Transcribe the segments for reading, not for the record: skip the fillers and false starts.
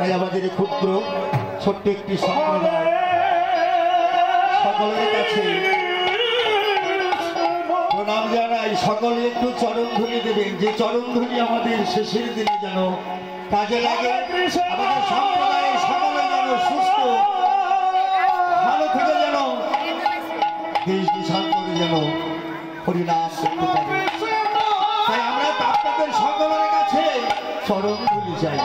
তাই আমাদের ক্ষুদ্র ছোট্ট একটি সম্প্রদায় সকলের কাছে প্রণাম জানাই। সকলে একটু চরণধ্বনি দেবেন, যে চরণধ্বনি আমাদের শেষের দিনে যেন কাজে লাগে। আমাদের সম্প্রদায়ের সকলে যেন সুস্থ ভালো থেকে যেন দেশ দেশান্তরে যেন হরিনাম করতে পারে। তাই আমরা আপনাদের সকলের কাছে চরণধ্বনি চাই।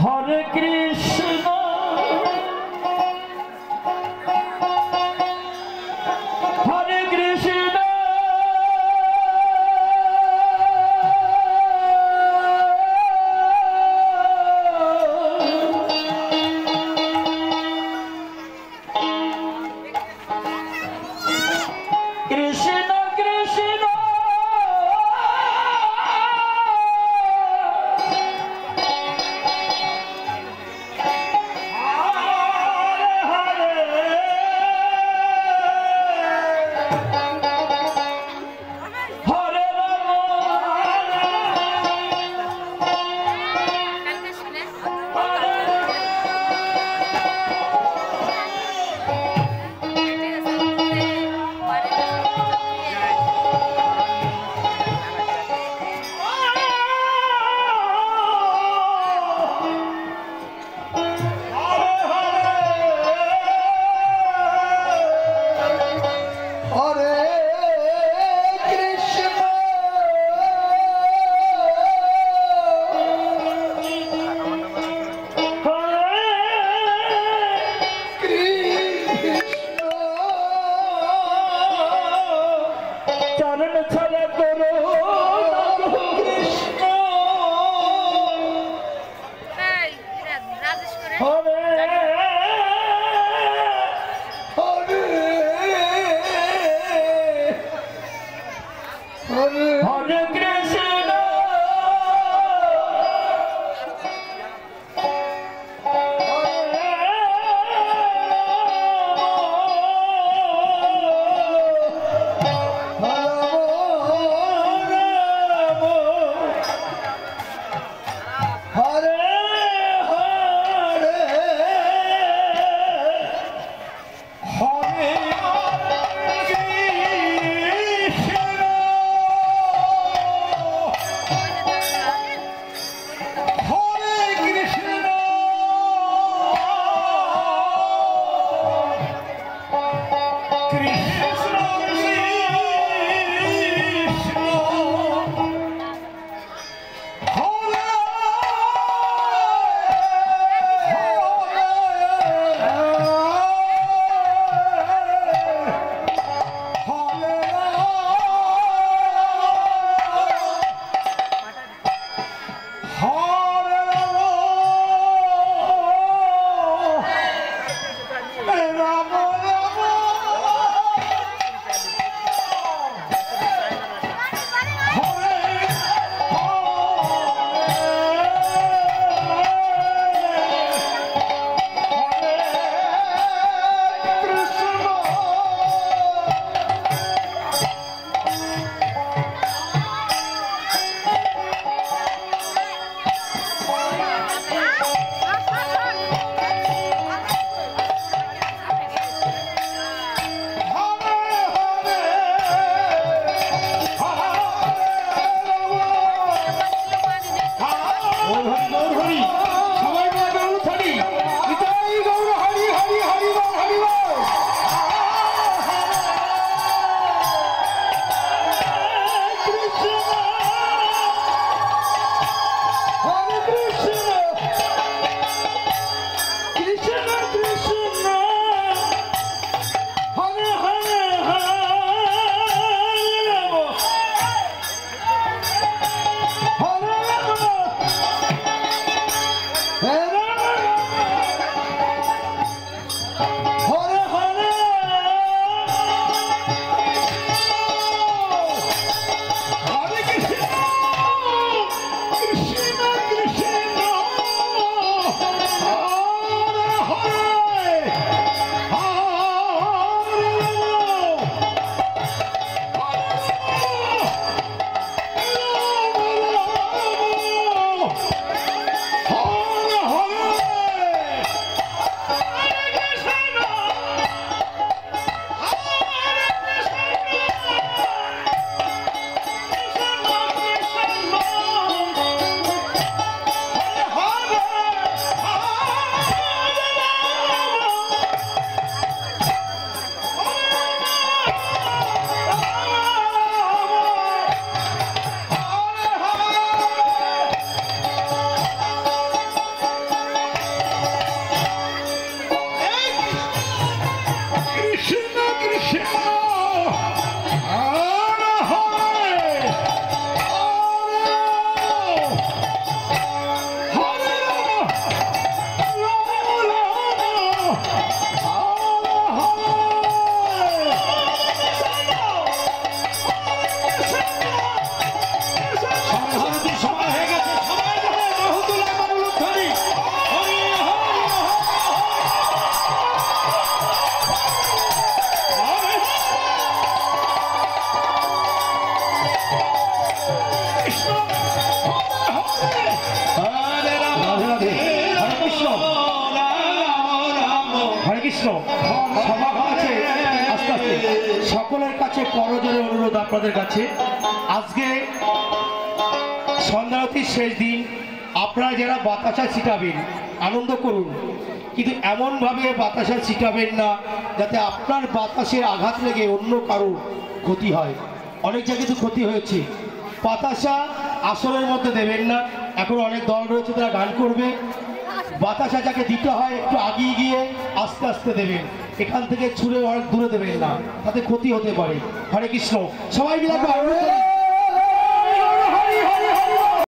Hare Krishna, Hare Krishna, Krishna Krishna, Hare Krishna. সবার কাছে আস্তে আস্তে সকলের কাছে করজোড়ে অনুরোধ আপনাদের কাছে, আজকে সন্ধ্যারতির শেষ দিন, আপনারা যারা বাতাসা ছিটাবেন আনন্দ করুন, কিন্তু এমনভাবে বাতাসা ছিটাবেন না যাতে আপনার বাতাসের আঘাত লেগে অন্য কারো ক্ষতি হয়। অনেক জায়গায় তো ক্ষতি হয়েছে। বাতাসা আসরের মধ্যে দেবেন না, এখন অনেক দল রয়েছে তারা গান করবে। বাতাসা যাকে দিতে হয় একটু আগিয়ে গিয়ে আস্তে আস্তে দেবেন, এখান থেকে ছুঁড়ে অনেক দূরে দেবেন না, তাতে ক্ষতি হতে পারে। হরে কৃষ্ণ। সবাই মিলে একটু আনন্দ করুন।